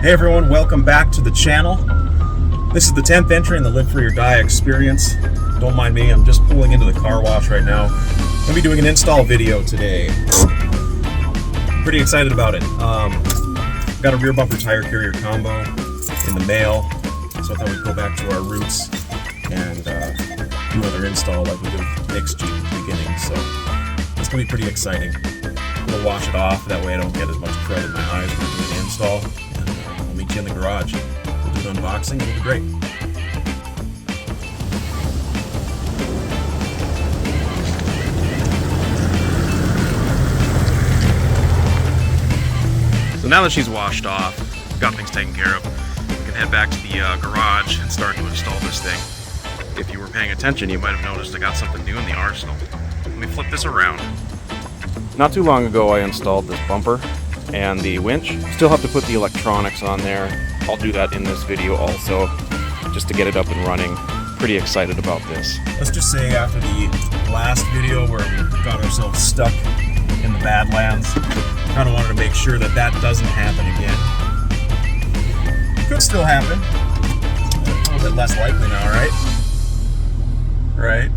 Hey everyone, welcome back to the channel. This is the 10th entry in the Live Free or Die experience. Don't mind me, I'm just pulling into the car wash right now. I'm going to be doing an install video today. Pretty excited about it. Got a rear bumper tire carrier combo in the mail, so I thought we'd go back to our roots and do another install like we did with Nick's Jeep at the beginning. So it's going to be pretty exciting. I'm going to wash it off, that way I don't get as much crud in my eyes when I'm doing the install. And I'll meet you in the garage. We'll do an unboxing, it'll be great. So now that she's washed off, got things taken care of, we can head back to the garage and start to install this thing. If you were paying attention, you might have noticed I got something new in the arsenal. Let me flip this around. Not too long ago I installed this bumper and the winch. Still have to put the electronics on there. I'll do that in this video also, just to get it up and running. Pretty excited about this. Let's just say after the last video where we got ourselves stuck in the Badlands, kind of wanted to make sure that that doesn't happen again. Could still happen. A little bit less likely now, right? Right?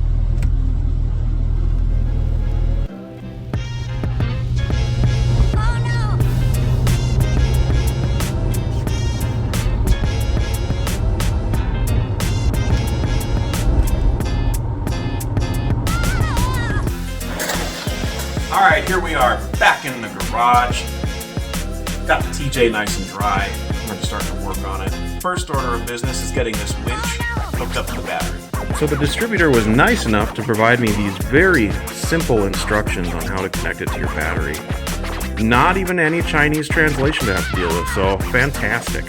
Alright, here we are, back in the garage. Got the TJ nice and dry. I'm going to start to work on it. First order of business is getting this winch hooked up to the battery. So the distributor was nice enough to provide me these very simple instructions on how to connect it to your battery. Not even any Chinese translation to have to deal with, so fantastic.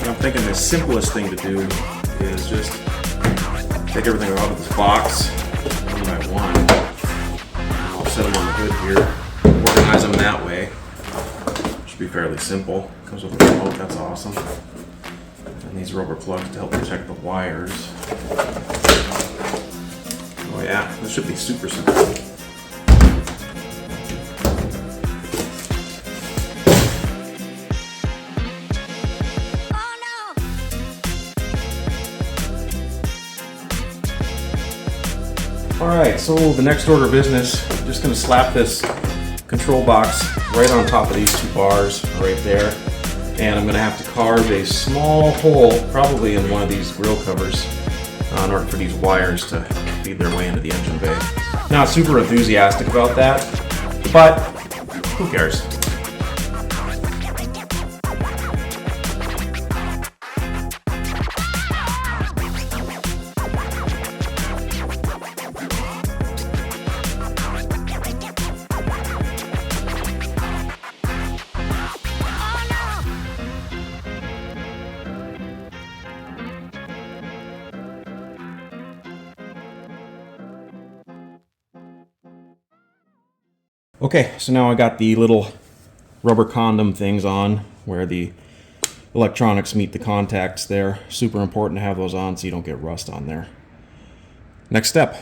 I'm thinking the simplest thing to do is just take everything out of this box one by one. Set them on the hood here, organize them that way. Should be fairly simple. Comes with a remote, that's awesome. And these rubber plugs to help protect the wires. Oh yeah, this should be super simple. Alright, so the next order of business, I'm just going to slap this control box right on top of these two bars right there. And I'm going to have to carve a small hole, probably in one of these grill covers, in order for these wires to feed their way into the engine bay. Not super enthusiastic about that, but who cares? Okay, so now I got the little rubber condom things on where the electronics meet the contacts there. Super important to have those on so you don't get rust on there. Next step.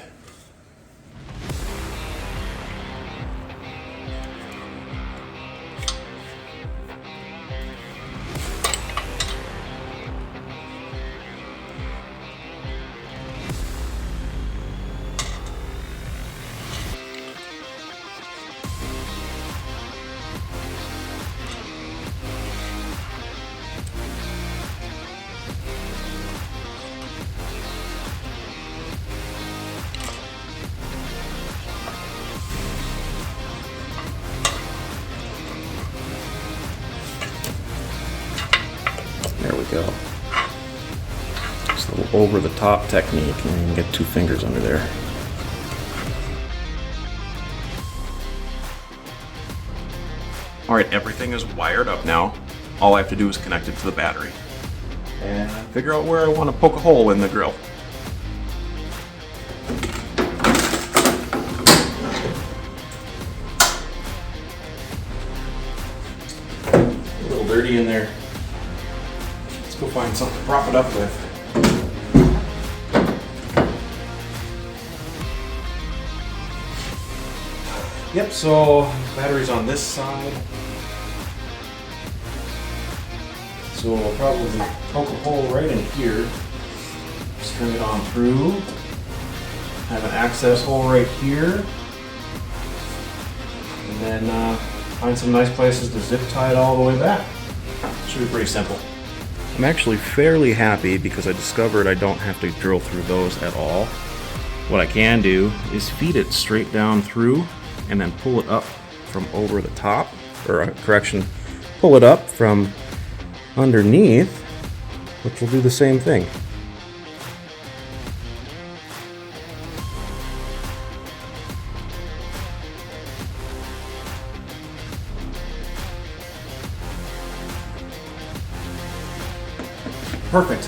There we go. Just a little over the top technique, and you can get two fingers under there. Alright, everything is wired up now. All I have to do is connect it to the battery. And figure out where I want to poke a hole in the grill. A little dirty in there. Let's go find something to prop it up with. Yep, so battery's on this side. So we'll probably poke a hole right in here, string it on through, have an access hole right here, and then find some nice places to zip tie it all the way back. Should be pretty simple. I'm actually fairly happy because I discovered I don't have to drill through those at all. What I can do is feed it straight down through and then pull it up from over the top, or correction, pull it up from underneath, which will do the same thing. Perfect.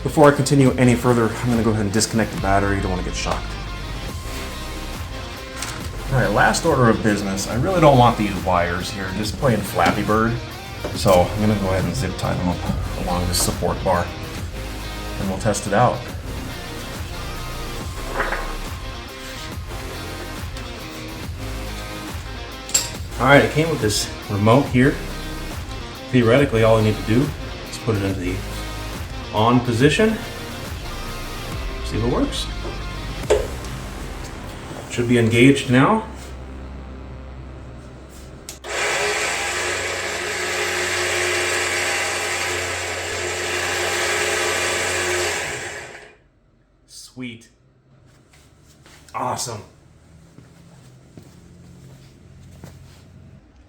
Before I continue any further, I'm going to go ahead and disconnect the battery. Don't want to get shocked. Alright, last order of business. I really don't want these wires here, just plain Flappy Bird. So I'm going to go ahead and zip tie them up along this support bar, and we'll test it out. Alright, it came with this remote here. Theoretically, all I need to do is put it into the on position. See if it works. Should be engaged now. Sweet. Awesome.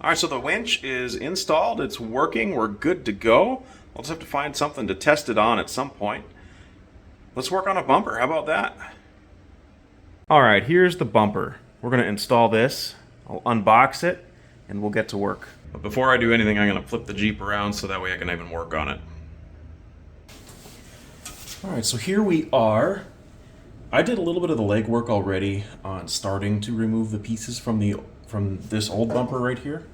All right, so the winch is installed. It's working. We're good to go. I'll just have to find something to test it on at some point. Let's work on a bumper. How about that? All right, here's the bumper. We're going to install this. I'll unbox it, and we'll get to work. But before I do anything, I'm going to flip the Jeep around so that way I can even work on it. All right, so here we are. I did a little bit of the legwork already on starting to remove the pieces from this old bumper right here.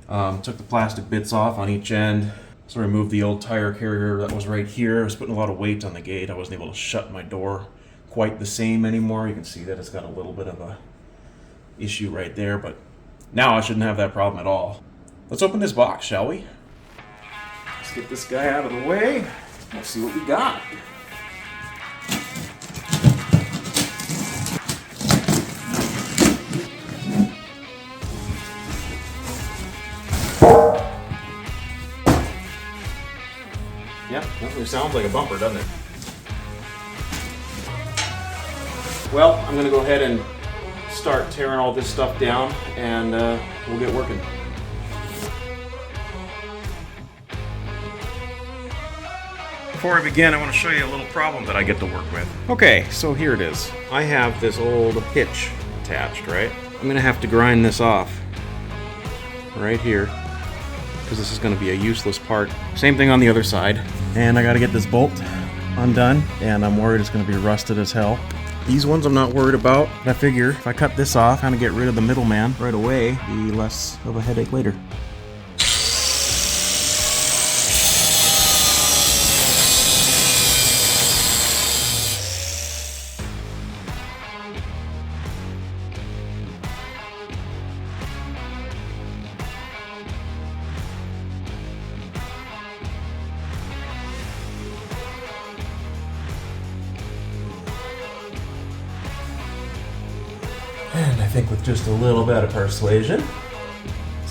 Took the plastic bits off on each end. So I removed the old tire carrier that was right here. I was putting a lot of weight on the gate. I wasn't able to shut my door quite the same anymore. You can see that it's got a little bit of a issue right there, but now I shouldn't have that problem at all. Let's open this box, shall we? Let's get this guy out of the way. Let's see what we got. Yep, definitely sounds like a bumper, doesn't it? Well, I'm going to go ahead and start tearing all this stuff down, and we'll get working. Before I begin, I want to show you a little problem that I get to work with. Okay, so here it is. I have this old hitch attached, right? I'm going to have to grind this off right here, because this is going to be a useless part. Same thing on the other side. And I got to get this bolt undone, and I'm worried it's going to be rusted as hell. These ones I'm not worried about. I figure if I cut this off, kind of get rid of the middleman right away, be less of a headache later. And I think with just a little bit of persuasion,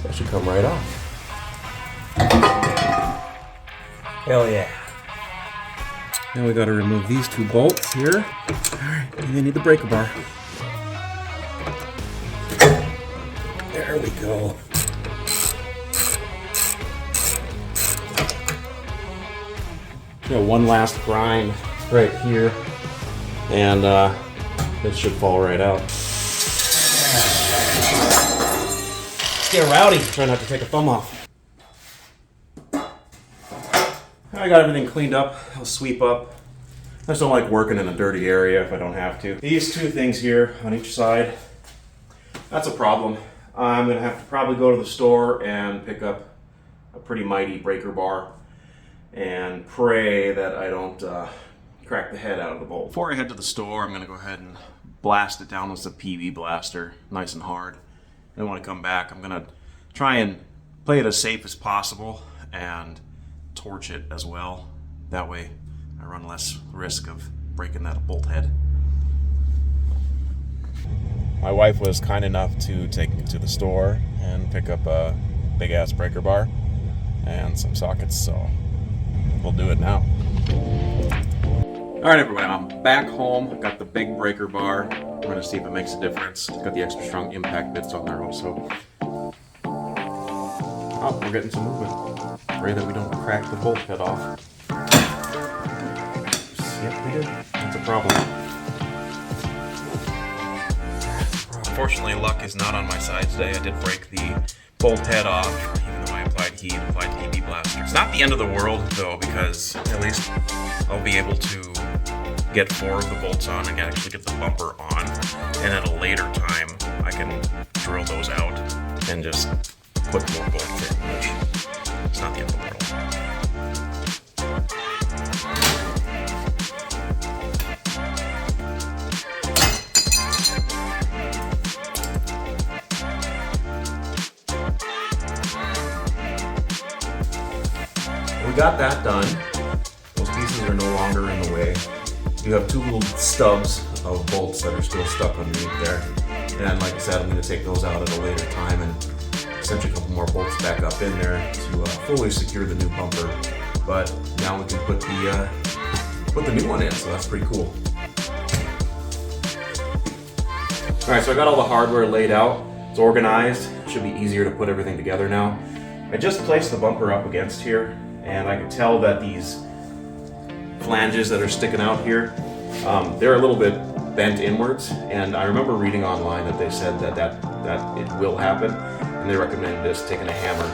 this should come right off. Hell yeah. Now we got to remove these two bolts here. Alright, and they need the breaker bar. There we go. Got one last grind right here, and this should fall right out. Let's get rowdy. Try not to take a thumb off. I got everything cleaned up. I'll sweep up. I just don't like working in a dirty area if I don't have to. These two things here on each side, that's a problem. I'm going to have to probably go to the store and pick up a pretty mighty breaker bar and pray that I don't crack the head out of the bolt. Before I head to the store, I'm going to go ahead and blast it down with a PV blaster, nice and hard. Then when I come back, I'm going to try and play it as safe as possible and torch it as well. That way I run less risk of breaking that bolt head. My wife was kind enough to take me to the store and pick up a big ass breaker bar and some sockets, so we'll do it now. Alright everybody, I'm back home. I've got the big breaker bar. I'm going to see if it makes a difference. It's got the extra strong impact bits on there also. Oh, we're getting some movement. Pray that we don't crack the bolt head off. Yep, we did. That's a problem. Unfortunately, luck is not on my side today. I did break the bolt head off, even though I applied heat, applied the EB blaster. It's not the end of the world, though, because at least I'll be able to get 4 of the bolts on and actually get the bumper on. And at a later time, I can drill those out and just put more bolts in, which is not the end of the world. We got that done. Those pieces are no longer in the way. You have 2 little stubs of bolts that are still stuck underneath there. And like I said, I'm going to take those out at a later time and essentially a couple more bolts back up in there to fully secure the new bumper. But now we can put the new one in, so that's pretty cool. Alright, so I got all the hardware laid out. It's organized. It should be easier to put everything together now. I just placed the bumper up against here, and I can tell that these flanges that are sticking out here, they're a little bit bent inwards, and I remember reading online that they said that it will happen, and they recommend just taking a hammer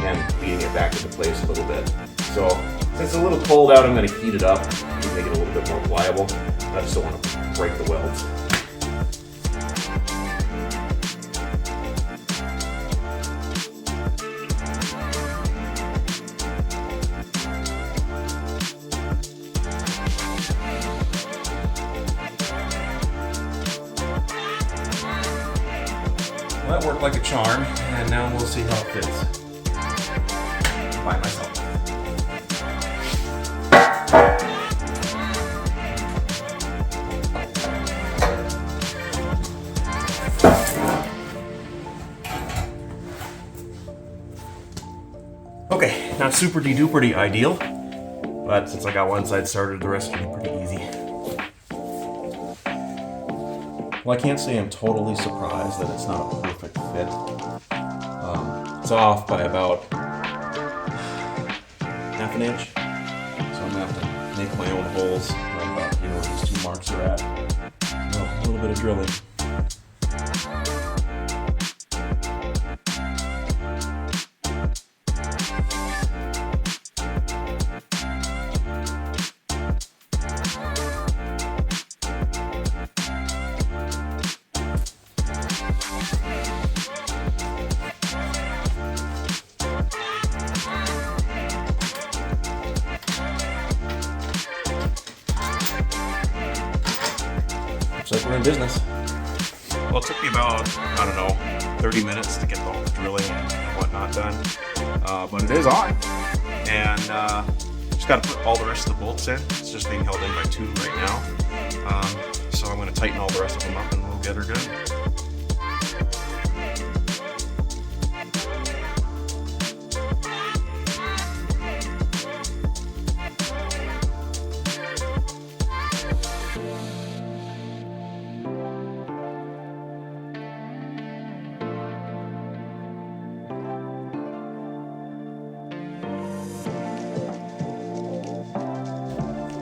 and beating it back into place a little bit. So since it's a little cold out, I'm going to heat it up and make it a little bit more pliable. I just don't want to break the welds. That worked like a charm, and now we'll see how it fits by myself. Okay, not super de-duper ideal, but since I got one side started, the rest will be pretty easy. Well, I can't say I'm totally surprised that it's not a perfect fit. It's off by about half an inch, so I'm gonna have to make my own holes right about here where these 2 marks are at. A little bit of drilling. Looks like we're in business. Well, it took me about, 30 minutes to get all the drilling and whatnot done. But it is on. And just got to put all the rest of the bolts in. It's just being held in by 2 right now. So I'm going to tighten all the rest of them up and we'll get her good.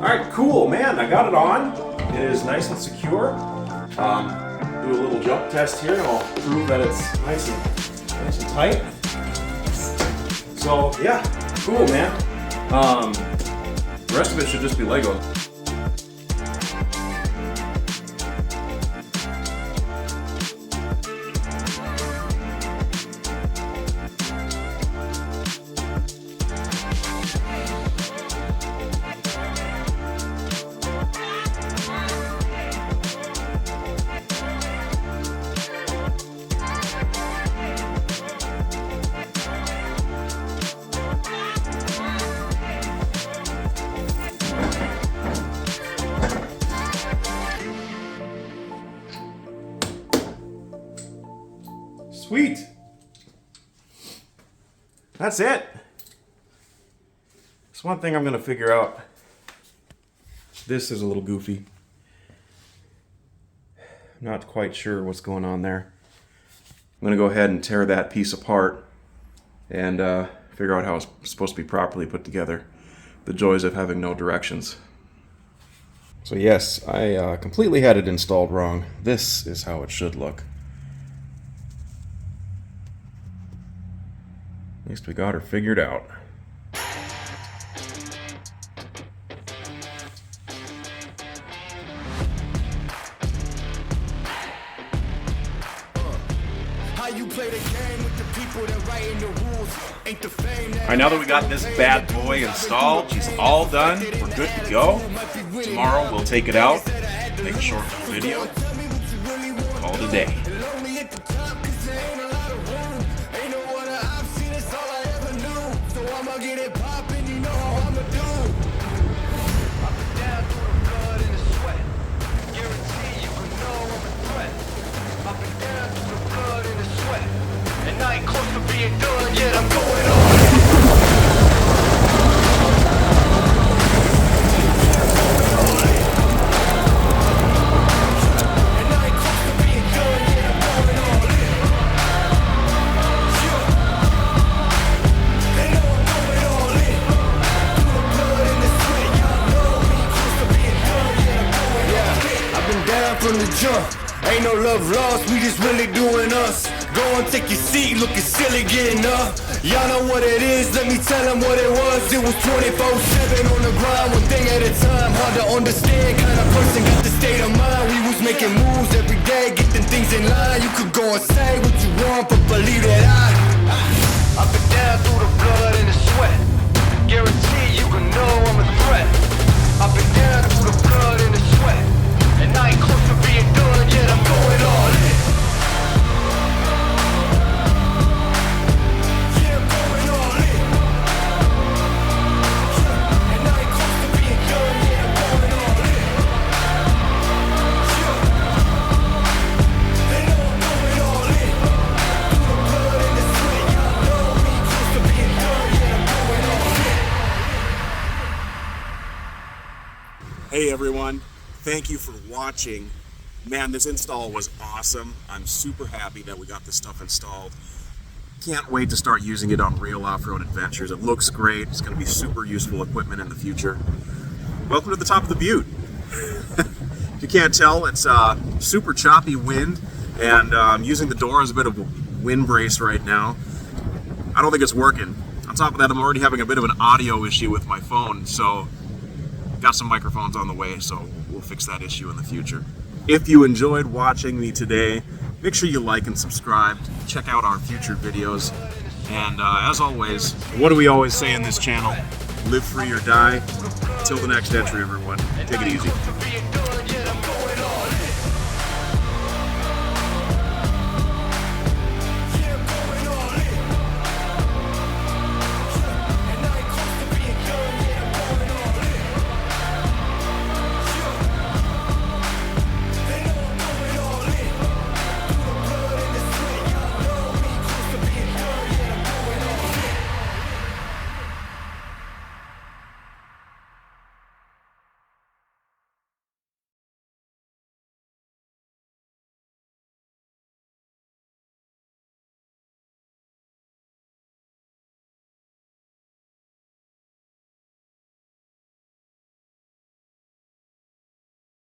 Alright, cool, man, I got it on. It is nice and secure. Do a little jump test here and I'll prove that it's nice and tight. So, yeah, cool, man. The rest of it should just be Lego. that's it. There's one thing I'm going to figure out. This is a little goofy. Not quite sure what's going on there. I'm going to go ahead and tear that piece apart and figure out how it's supposed to be properly put together. The joys of having no directions. So yes, I completely had it installed wrong. This is how it should look. At least we got her figured out. Alright, now that we got this bad boy installed, she's all done, we're good to go. Tomorrow we'll take it out, make a short video, call it a day. From the jump, ain't no love lost, we just really doing us. Go and take your seat, looking silly getting up. Y'all know what it is, let me tell them what it was. It was 24/7 on the grind, one thing at a time. Hard to understand, kind of person got the state of mind. We was making moves every day, getting things in line. You could go and say what you want, but believe that I've been down through the blood and the sweat. Guarantee you can know I'm a threat. I've been down through the blood and the sweat. And I ain't close to being done yet, I'm going all in. Yeah, I'm going all in. And I ain't close to being done yet, I'm going all in. They know I'm going all in. Through the blood and the sweat, y'all know we ain't close to being done yet, I'm going all in. Hey everyone. Thank you for watching. Man, this install was awesome. I'm super happy that we got this stuff installed. Can't wait to start using it on real off-road adventures. It looks great. It's going to be super useful equipment in the future. Welcome to the top of the butte. If you can't tell, it's super choppy wind, and I'm using the door as a bit of a wind brace right now. I don't think it's working. On top of that, I'm already having a bit of an audio issue with my phone, so got some microphones on the way, so we'll fix that issue in the future. If you enjoyed watching me today, make sure you like and subscribe. Check out our future videos. And as always, what do we always say in this channel? Live free or die. Until the next entry, everyone. Take it easy.